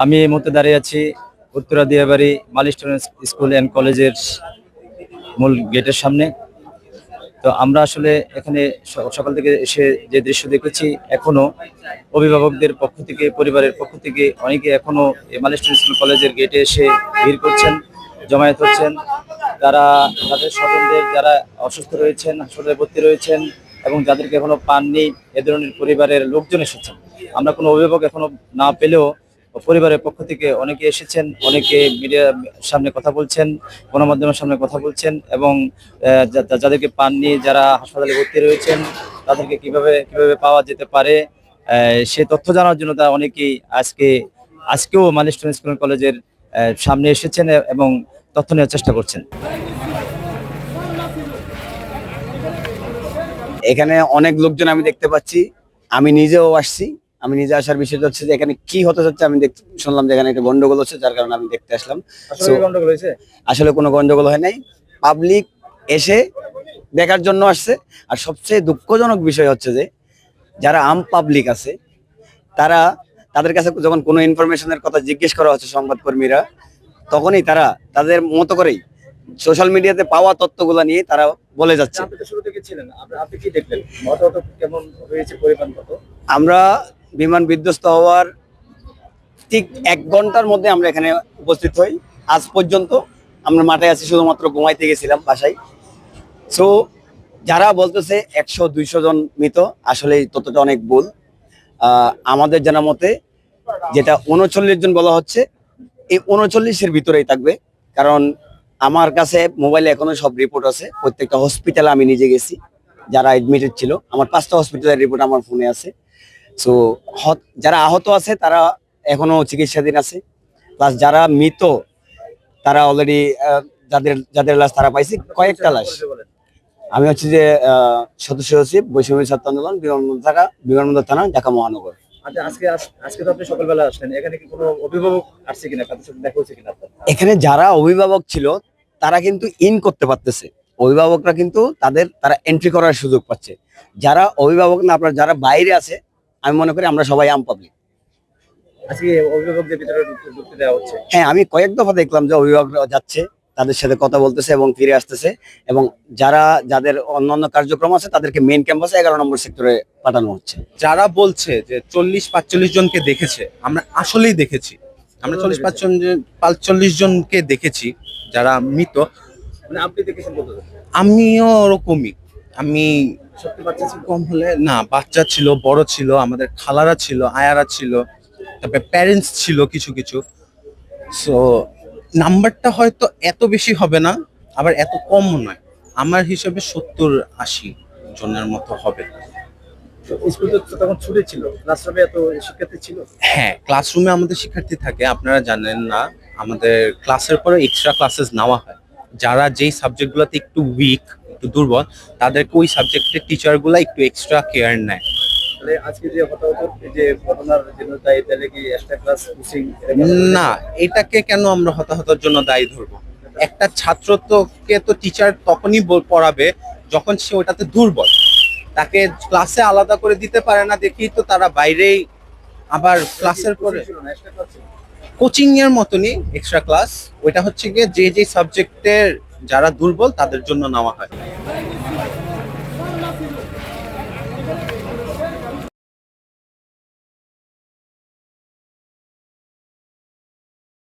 আমি এই মুহূর্তে দাঁড়িয়ে আছি Uttara Diabari milestone school and কলেজের মূল গেটের সামনে। তো আমরা আসলে এখানে সকাল থেকে এসে যে দৃশ্য দেখেছি, এখনো অভিভাবকদের পক্ষ থেকে, পরিবারের পক্ষ থেকে অনেকে এখনো এই মাইলস্টোন স্কুল কলেজের গেটে এসে ভিড় করছেন, জমায়েত হচ্ছেন। তারা তাদের স্বজনদের, যারা অসুস্থ রয়েছেন, হাসপাতালে ভর্তি রয়েছেন এবং যাদেরকে এখনো পাননি, এ ধরনের পরিবারের লোকজন এসেছেন। আমরা কোনো অভিভাবক এখনো না পেলেও পরিবারের পক্ষ থেকে অনেকে এসেছেন, অনেকে মিডিয়ার সামনে কথা বলছেন, গণমাধ্যমের সামনে কথা বলছেন এবং যাদেরকে পাননি, যারা হাসপাতালে ভর্তি রয়েছেন, তাদেরকে কিভাবে কিভাবে পাওয়া যেতে পারে সে তথ্য জানার জন্য তারা অনেকেই আজকেও মাইলস্টোন স্কুল কলেজের সামনে এসেছেন এবং তথ্য নেওয়ার চেষ্টা করছেন। এখানে অনেক লোকজন আমি দেখতে পাচ্ছি, আমি নিজেও আসছি। আমি নিজে আসার বিষয়টা হচ্ছে যে এখানে কি হতে যাচ্ছে আমি শুনলাম যে এখানে একটা গন্ডগোল হচ্ছে, যার কারণে আমি দেখতে আসলাম। আসলে কোনো গন্ডগোল হয় নাই, পাবলিক এসে দেখার জন্য আসছে। আর সবচেয়ে দুঃখজনক বিষয় হচ্ছে যে যারা আম পাবলিক আছে, তাদের কাছে যখন কোনো ইনফরমেশনের কথা জিজ্ঞেস করা হচ্ছে সংবাদকর্মীরা, তখনই তারা তাদের মতো করেই সোশ্যাল মিডিয়াতে পাওয়া তথ্যগুলো নিয়ে তারা বলে যাচ্ছে। আমরা বিমান বিধ্বস্ত হওয়ার ঠিক 1 ঘন্টার মধ্যে আমরা এখানে উপস্থিত হই। আজ পর্যন্ত আমরা মাঠে আছি, শুধুমাত্র ঘুমাইতে গেছিলাম বাসায়। সো যারা বলতেছে 100-200 জন মৃত, আসলে ততটা অনেক ভুল। আমাদের জানা মতে যেটা 39 জন বলা হচ্ছে, এই 39-এর ভিতরেই থাকবে। কারণ আমার কাছে মোবাইলে এখনো সব রিপোর্ট আছে, প্রত্যেকটা হসপিটালে আমি নিজে গেছি, যারা এডমিটেড ছিল। আমার 5টা হসপিটালের রিপোর্ট আমার ফোনে আছে। সো যারা আহত আছে তারা এখনো চিকিৎসাধীন আছে, প্লাস যারা মৃত তারা অলরেডি যাদের লাশ তারা পাইছে কয়েকটা লাশ। আমি হচ্ছে যে সদস্য সচিব বৈষম্য ছাত্র আন্দোলন বিমানবন্দর থানা, ঢাকা মহানগর। আজকে তো আপনি সকালবেলা আসলেন, এখানে কি কোনো অভিভাবক আসছে কিনা, কাদের সাথে দেখা হচ্ছে কিনা? এখানে যারা অভিভাবক ছিল তারা কিন্তু ইন করতে পারতেছে, অভিভাবকরা কিন্তু তারা এন্ট্রি করার সুযোগ পাচ্ছে। যারা অভিভাবক না, আপনার যারা বাইরে আছে, আমি মনে করি আমরা সবাই আম পাবলিক। হ্যাঁ, আমি কয়েক দফা দেখলাম যে অভিভাবকরা যাচ্ছে, তাদের সাথে কথা বলতেছে এবং ফিরে আসতেছে। এবং যাদের অন্যান্য কার্যক্রম আছে তাদেরকে মেইন ক্যাম্পাসে 11 নম্বর সেক্টরে পাঠানো হচ্ছে। যারা বলছে যে 40-45 জনকে দেখেছে, আমরা আসলেই দেখেছি। আমরা 40-45 জনকে দেখেছি যারা মৃত। আমিও ওরকমই। আমি কম হলে না, বাচ্চা ছিল, বড় ছিল, আমাদের খালারা ছিল, আয়ারা ছিল, তারপরে প্যারেন্টস ছিল কিছু কিছু। সো নাম্বারটা হয়তো এত বেশি হবে না, আবার এত কমও নয়। আমার হিসেবে 70-80 জনের মতো হবে। হ্যাঁ, ক্লাসরুমে আমাদের শিক্ষার্থী থাকে, আপনারা জানেন না। আমাদের ক্লাসের পরে এক্সট্রা ক্লাসেস নেওয়া হয়। যারা যেই সাবজেক্টগুলোতে একটু উইক, একটু দুর্বল, তাদেরকে ওই সাবজেক্টের টিচারগুলো একটু এক্সট্রা কেয়ার নেয়। না, এটাকে কেন আমরা হতাহতের জন্য দায়ী ধরবো? একটা ছাত্রকে তো টিচার তখনই পড়াবে যখন সে ওটাতে দুর্বল। তাকে ক্লাসে আলাদা করে দিতে পারে না দেখি তো তারা বাইরেই আবার ক্লাসের পরে কোচিং এর মতনই এক্সট্রা ক্লাস। ওইটা হচ্ছে গিয়ে যে সাবজেক্টের যারা দুর্বল তাদের জন্য নেওয়া হয়।